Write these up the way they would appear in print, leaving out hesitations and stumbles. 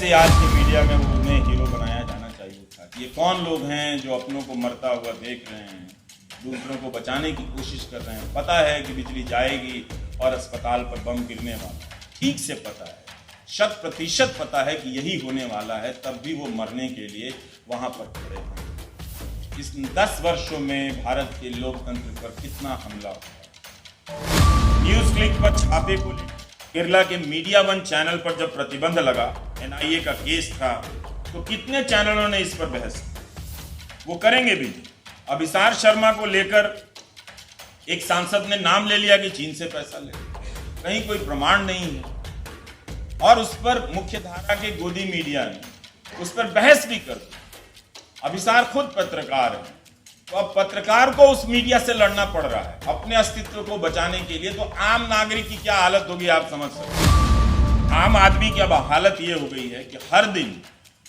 से आज के मीडिया में वो उन्हें हीरो बनाया जाना चाहिए था। ये कौन लोग हैं जो अपनों को मरता हुआ देख रहे हैं, दूसरों को बचाने की कोशिश कर रहे हैं। पता है कि बिजली जाएगी और अस्पताल पर बम गिरने वाला है, ठीक से पता है, 100% पता है कि यही होने वाला है, तब भी वो मरने के लिए वहां पर खड़े हैं। इस 10 वर्षों में भारत के लोकतंत्र पर कितना हमला हुआ। न्यूज क्लिक पर छापे को केरला के मीडिया वन चैनल पर जब प्रतिबंध लगा, एनआईए का केस था, तो कितने चैनलों ने इस पर बहस की। वो करेंगे भी। अभिसार शर्मा को लेकर एक सांसद ने नाम ले लिया कि चीन से पैसा ले, कहीं कोई प्रमाण नहीं है, और उस पर मुख्यधारा के गोदी मीडिया ने उस पर बहस भी कर दी। अभिसार खुद पत्रकार है, तो अब पत्रकार को उस मीडिया से लड़ना पड़ रहा है अपने अस्तित्व को बचाने के लिए। तो आम नागरिक की क्या हालत होगी आप समझ सकते हैं। आम आदमी की अब हालत ये हो गई है कि हर दिन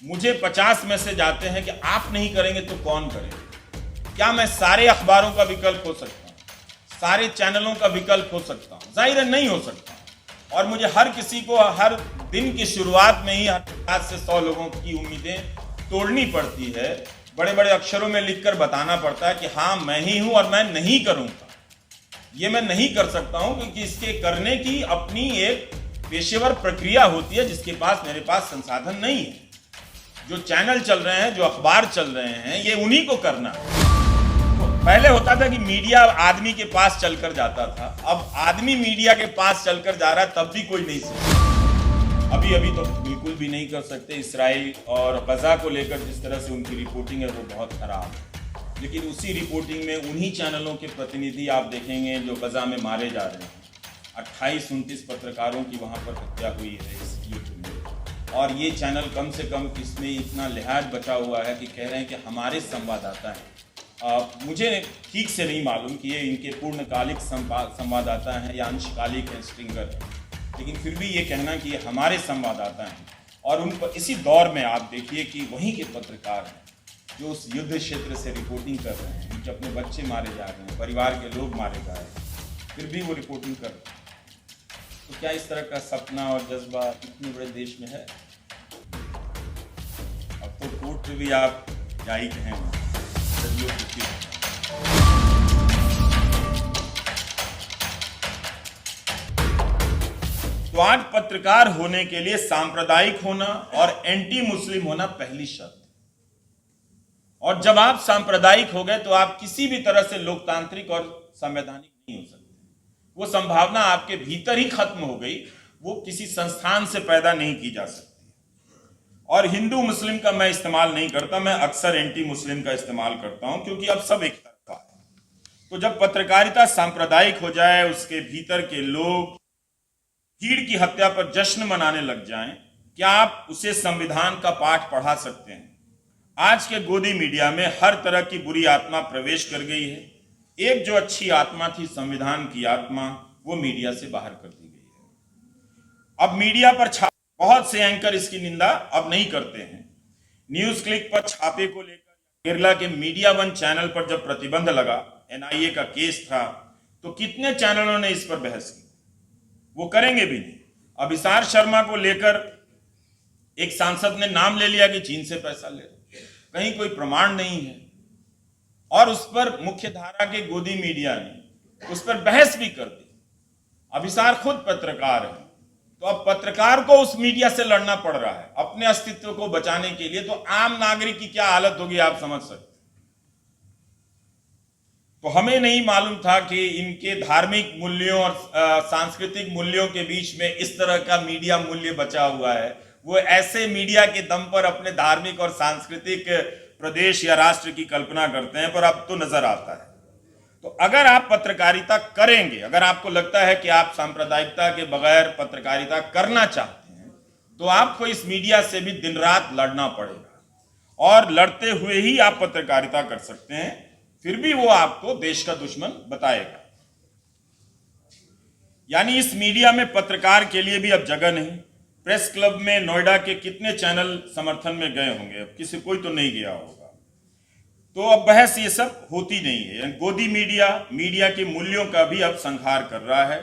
मुझे 50 मैसेज आते हैं कि आप नहीं करेंगे तो कौन करेगा। क्या मैं सारे अखबारों का विकल्प हो सकता हूँ, सारे चैनलों का विकल्प हो सकता हूँ? जाहिर है नहीं हो सकता। और मुझे हर किसी को हर दिन की शुरुआत में ही 50 से 100 लोगों की उम्मीदें तोड़नी पड़ती है, बड़े बड़े अक्षरों में लिखकर बताना पड़ता है कि हाँ मैं ही हूं और मैं नहीं करूंगा। ये मैं नहीं कर सकता हूं क्योंकि इसके करने की अपनी एक पेशेवर प्रक्रिया होती है, जिसके पास मेरे पास संसाधन नहीं है। जो चैनल चल रहे हैं, जो अखबार चल रहे हैं, ये उन्हीं को करना है। तो पहले होता था कि मीडिया आदमी के पास चलकर जाता था, अब आदमी मीडिया के पास चलकर जा रहा है, तब भी कोई नहीं सुनता। अभी तो बिल्कुल भी नहीं कर सकते। इसराइल और गजा को लेकर जिस तरह से उनकी रिपोर्टिंग है वो बहुत खराब है, लेकिन उसी रिपोर्टिंग में उन्हीं चैनलों के प्रतिनिधि आप देखेंगे जो गजा में मारे जा रहे हैं। 28-29 पत्रकारों की वहाँ पर हत्या हुई है इस युद्ध में, और ये चैनल कम से कम इसमें इतना लिहाज बचा हुआ है कि कह रहे हैं कि हमारे संवाददाता हैं। मुझे ठीक से नहीं मालूम कि ये इनके पूर्णकालिक संवाददाता हैं या अंशकालिक हैं, स्ट्रिंगर हैं, लेकिन फिर भी ये कहना कि ये हमारे संवाददाता हैं। और उन पर इसी दौर में आप देखिए कि वहीं के पत्रकार हैं जो उस युद्ध क्षेत्र से रिपोर्टिंग कर रहे हैं, उनके अपने बच्चे मारे जा रहे हैं, परिवार के लोग मारे जा रहे हैं, फिर भी वो रिपोर्टिंग कर रहे हैं। तो क्या इस तरह का सपना और जज्बा इतने बड़े देश में है? अब तो कोर्ट में भी आप क्या ही कहें, तो आज पत्रकार होने के लिए सांप्रदायिक होना और एंटी मुस्लिम होना पहली शर्त। और जब आप सांप्रदायिक हो गए तो आप किसी भी तरह से लोकतांत्रिक और संवैधानिक नहीं हो सकते। वो संभावना आपके भीतर ही खत्म हो गई, वो किसी संस्थान से पैदा नहीं की जा सकती। और हिंदू मुस्लिम का मैं इस्तेमाल नहीं करता, मैं अक्सर एंटी मुस्लिम का इस्तेमाल करता हूं, क्योंकि अब सब एक तरफा है। तो जब पत्रकारिता सांप्रदायिक हो जाए, उसके भीतर के लोग भीड़ की हत्या पर जश्न मनाने लग जाएं, क्या आप उसे संविधान का पाठ पढ़ा सकते हैं? आज के गोदी मीडिया में हर तरह की बुरी आत्मा प्रवेश कर गई है। एक जो अच्छी आत्मा थी, संविधान की आत्मा, वो मीडिया से बाहर कर दी गई है। अब मीडिया पर बहुत से एंकर इसकी निंदा अब नहीं करते हैं। न्यूज क्लिक पर छापे को लेकर केरला के मीडिया वन चैनल पर जब प्रतिबंध लगा, एनआईए का केस था, तो कितने चैनलों ने इस पर बहस की। वो करेंगे भी नहीं। अभिसार शर्मा को लेकर एक सांसद ने नाम ले लिया कि चीन से पैसा ले, कहीं कोई प्रमाण नहीं है, और उस पर मुख्यधारा के गोदी मीडिया ने उस पर बहस भी कर दी। अभिसार खुद पत्रकार है, तो अब पत्रकार को उस मीडिया से लड़ना पड़ रहा है अपने अस्तित्व को बचाने के लिए। तो आम नागरिक की क्या हालत होगी आप समझ सकते हैं। तो हमें नहीं मालूम था कि इनके धार्मिक मूल्यों और सांस्कृतिक मूल्यों के बीच में इस तरह का मीडिया मूल्य बचा हुआ है। वो ऐसे मीडिया के दम पर अपने धार्मिक और सांस्कृतिक प्रदेश या राष्ट्र की कल्पना करते हैं, पर अब तो नजर आता है। तो अगर आप पत्रकारिता करेंगे, अगर आपको लगता है कि आप सांप्रदायिकता के बगैर पत्रकारिता करना चाहते हैं, तो आपको इस मीडिया से भी दिन रात लड़ना पड़ेगा, और लड़ते हुए ही आप पत्रकारिता कर सकते हैं। फिर भी वो आपको देश का दुश्मन बताएगा। यानी इस मीडिया में पत्रकार के लिए भी अब जगह नहीं। प्रेस क्लब में नोएडा के कितने चैनल समर्थन में गए होंगे, अब किसी कोई तो नहीं गया होगा। तो अब बहस ये सब होती नहीं है। गोदी मीडिया के मूल्यों का भी अब संहार कर रहा है।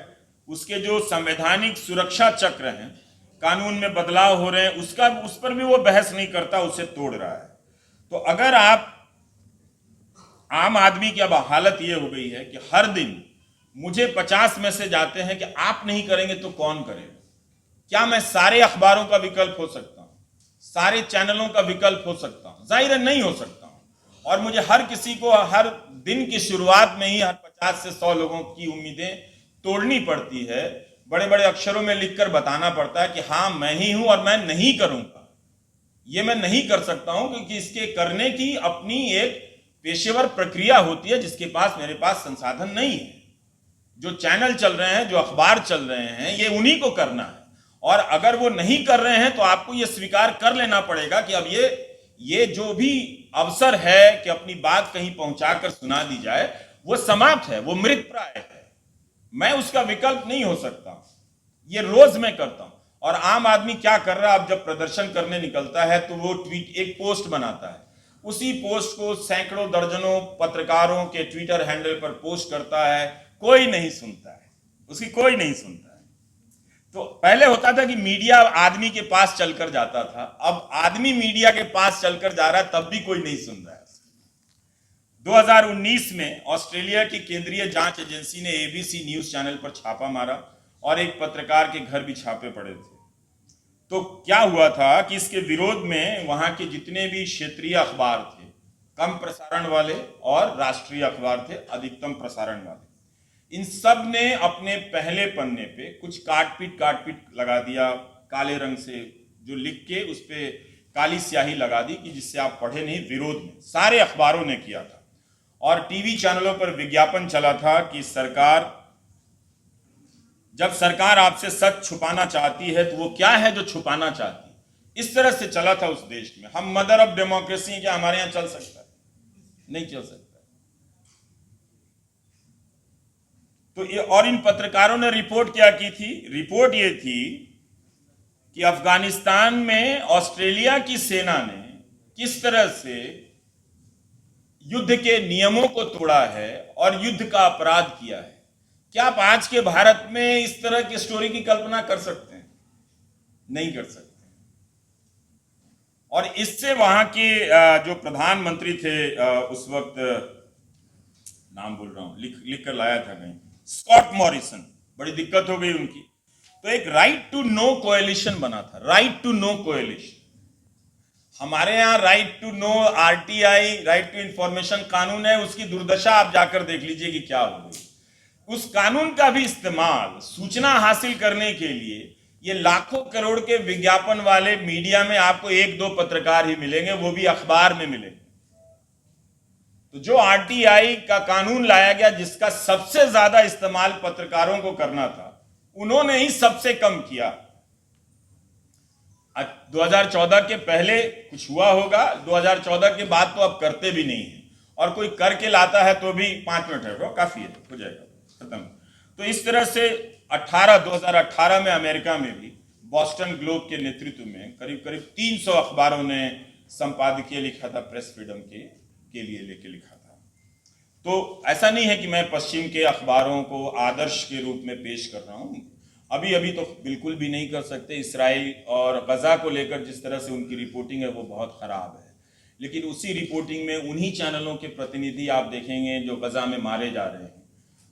उसके जो संवैधानिक सुरक्षा चक्र हैं, कानून में बदलाव हो रहे हैं, उस पर भी वो बहस नहीं करता, उसे तोड़ रहा है। तो अगर आप आम आदमी की अब हालत ये हो गई है कि हर दिन मुझे 50 मैसेज आते हैं कि आप नहीं करेंगे तो कौन करेगा। क्या मैं सारे अखबारों का विकल्प हो सकता हूं, सारे चैनलों का विकल्प हो सकता हूं? जाहिर है नहीं हो सकता हूं। और मुझे हर किसी को हर दिन की शुरुआत में ही हर 50 से 100 लोगों की उम्मीदें तोड़नी पड़ती है, बड़े बड़े अक्षरों में लिखकर बताना पड़ता है कि हाँ मैं ही हूं और मैं नहीं करूंगा, ये मैं नहीं कर सकता हूं, क्योंकि इसके करने की अपनी एक पेशेवर प्रक्रिया होती है जिसके पास मेरे पास संसाधन नहीं है। जो चैनल चल रहे हैं, जो अखबार चल रहे हैं, ये उन्हीं को करना है। और अगर वो नहीं कर रहे हैं तो आपको ये स्वीकार कर लेना पड़ेगा कि अब ये जो भी अवसर है कि अपनी बात कहीं पहुंचाकर सुना दी जाए, वो समाप्त है, वो मृत प्राय है। मैं उसका विकल्प नहीं हो सकता। ये रोज मैं करता हूं। और आम आदमी क्या कर रहा है, अब जब प्रदर्शन करने निकलता है तो वो ट्वीट, एक पोस्ट बनाता है, उसी पोस्ट को सैकड़ों दर्जनों पत्रकारों के ट्विटर हैंडल पर पोस्ट करता है, कोई नहीं सुनता है, उसकी कोई नहीं सुनता है। तो पहले होता था कि मीडिया आदमी के पास चलकर जाता था, अब आदमी मीडिया के पास चलकर जा रहा है, तब भी कोई नहीं सुन रहा है। 2019 में ऑस्ट्रेलिया की केंद्रीय जांच एजेंसी ने एबीसी न्यूज चैनल पर छापा मारा और एक पत्रकार के घर भी छापे पड़े थे। तो क्या हुआ था कि इसके विरोध में वहां के जितने भी क्षेत्रीय अखबार थे, कम प्रसारण वाले, और राष्ट्रीय अखबार थे, अधिकतम प्रसारण वाले, इन सब ने अपने पहले पन्ने पे कुछ काट पीट लगा दिया काले रंग से, जो लिख के उस पे काली स्याही लगा दी कि जिससे आप पढ़े नहीं। विरोध में सारे अखबारों ने किया था और टीवी चैनलों पर विज्ञापन चला था कि जब सरकार आपसे सच छुपाना चाहती है तो वो क्या है जो छुपाना चाहती है। इस तरह से चला था उस देश में। हम मदर ऑफ डेमोक्रेसी, क्या हमारे यहां चल सकता है? नहीं चल सकता। तो ये, और इन पत्रकारों ने रिपोर्ट क्या की थी? रिपोर्ट ये थी कि अफगानिस्तान में ऑस्ट्रेलिया की सेना ने किस तरह से युद्ध के नियमों को तोड़ा है और युद्ध का अपराध किया है। क्या आप आज के भारत में इस तरह की स्टोरी की कल्पना कर सकते हैं? नहीं कर सकते। और इससे वहां के जो प्रधानमंत्री थे उस वक्त, नाम भूल रहा हूं, लिख कर लाया था कहीं, स्कॉट मॉरिसन, बड़ी दिक्कत हो गई उनकी। तो एक राइट टू नो कोएलिशन बना था, राइट टू नो कोएलिशन। हमारे यहां right to know, RTI, right to information कानून है, उसकी दुर्दशा आप जाकर देख लीजिए कि क्या हो गई। उस कानून का भी इस्तेमाल सूचना हासिल करने के लिए ये लाखों करोड़ के विज्ञापन वाले मीडिया में आपको एक दो पत्रकार ही मिलेंगे, वो भी अखबार में मिलेंगे। तो जो आरटीआई का कानून लाया गया, जिसका सबसे ज्यादा इस्तेमाल पत्रकारों को करना था, उन्होंने ही सबसे कम किया। 2014 के पहले कुछ हुआ होगा, 2014 के बाद तो अब करते भी नहीं है, और कोई करके लाता है तो भी 5 मिनट है, काफी है, हो जाएगा, खत्म। तो इस तरह से 2018 में अमेरिका में भी बॉस्टन ग्लोब के नेतृत्व में करीब करीब 300 अखबारों ने संपादकीय लिखा था, प्रेस फ्रीडम के लिए लेके लिखा था। तो ऐसा नहीं है कि मैं पश्चिम के अखबारों को आदर्श के रूप में पेश कर रहा हूं, अभी तो बिल्कुल भी नहीं कर सकते। इसराइल और गजा को लेकर जिस तरह से उनकी रिपोर्टिंग है वो बहुत खराब है, लेकिन उसी रिपोर्टिंग में उन्हीं चैनलों के प्रतिनिधि आप देखेंगे जो गजा में मारे जा रहे हैं।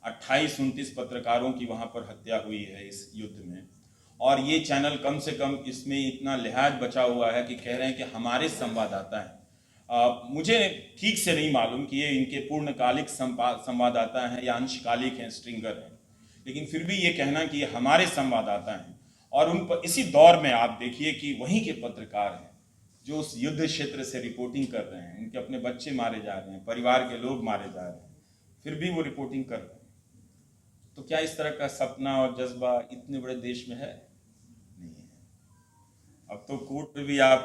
28-29 पत्रकारों की वहां पर हत्या हुई है इस युद्ध में, और ये चैनल कम से कम इसमें इतना लिहाज बचा हुआ है कि कह रहे हैं कि हमारे संवाददाता हैं। मुझे ठीक से नहीं मालूम कि ये इनके पूर्णकालिक संवाददाता हैं या अंशकालिक हैं, स्ट्रिंगर हैं, लेकिन फिर भी ये कहना कि ये हमारे संवाददाता हैं। और उन पर इसी दौर में आप देखिए कि वहीं के पत्रकार हैं जो उस युद्ध क्षेत्र से रिपोर्टिंग कर रहे हैं, उनके अपने बच्चे मारे जा रहे हैं, परिवार के लोग मारे जा रहे हैं, फिर भी वो रिपोर्टिंग कर रहे हैं। तो क्या इस तरह का सपना और जज्बा इतने बड़े देश में है? नहीं है। अब तो कोर्ट में भी आप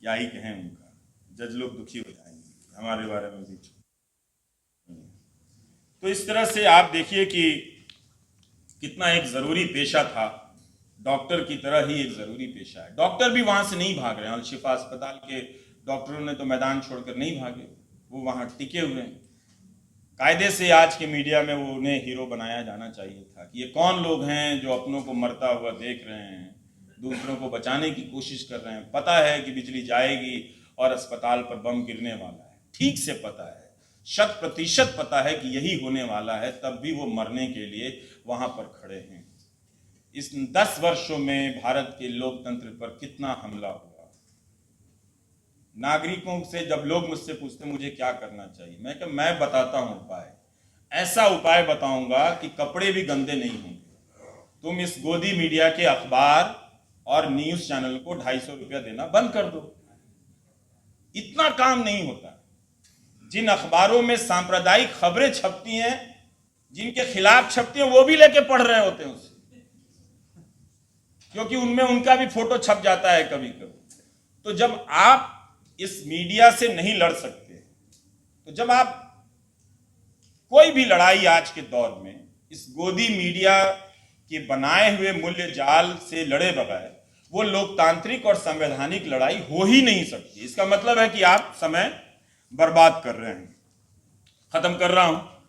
क्या ही कहें, उनका जज लोग दुखी हो जाएंगे, हमारे बारे में भी। तो इस तरह से आप देखिए कि कितना एक जरूरी पेशा था, डॉक्टर की तरह ही एक जरूरी पेशा है। डॉक्टर भी वहां से नहीं भाग रहे हैं, अल-शिफा अस्पताल के डॉक्टरों ने तो मैदान छोड़कर नहीं भागे, वो वहां टिके हुए हैं। कायदे से आज के मीडिया में वो उन्हें हीरो बनाया जाना चाहिए था कि ये कौन लोग हैं जो अपनों को मरता हुआ देख रहे हैं, दूसरों को बचाने की कोशिश कर रहे हैं। पता है कि बिजली जाएगी और अस्पताल पर बम गिरने वाला है, ठीक से पता है, 100% पता है कि यही होने वाला है, तब भी वो मरने के लिए वहां पर खड़े हैं। इस 10 वर्षों में भारत के लोकतंत्र पर कितना हमला हुआ। नागरिकों से जब लोग मुझसे पूछते मुझे क्या करना चाहिए, मैं बताता हूं उपाय। ऐसा उपाय बताऊंगा कि कपड़े भी गंदे नहीं होंगे। तुम इस गोदी मीडिया के अखबार और न्यूज चैनल को 250 रुपया देना बंद कर दो। इतना काम नहीं होता। जिन अखबारों में सांप्रदायिक खबरें छपती हैं, जिनके खिलाफ छपती हैं, वो भी लेके पढ़ रहे होते हैं उसे, क्योंकि उनमें उनका भी फोटो छप जाता है कभी कभी। तो जब आप इस मीडिया से नहीं लड़ सकते, तो जब आप कोई भी लड़ाई आज के दौर में इस गोदी मीडिया के बनाए हुए मूल्य जाल से लड़े बगैर, वो लोकतांत्रिक और संवैधानिक लड़ाई हो ही नहीं सकती। इसका मतलब है कि आप समय बर्बाद कर रहे हैं। खत्म कर रहा हूं।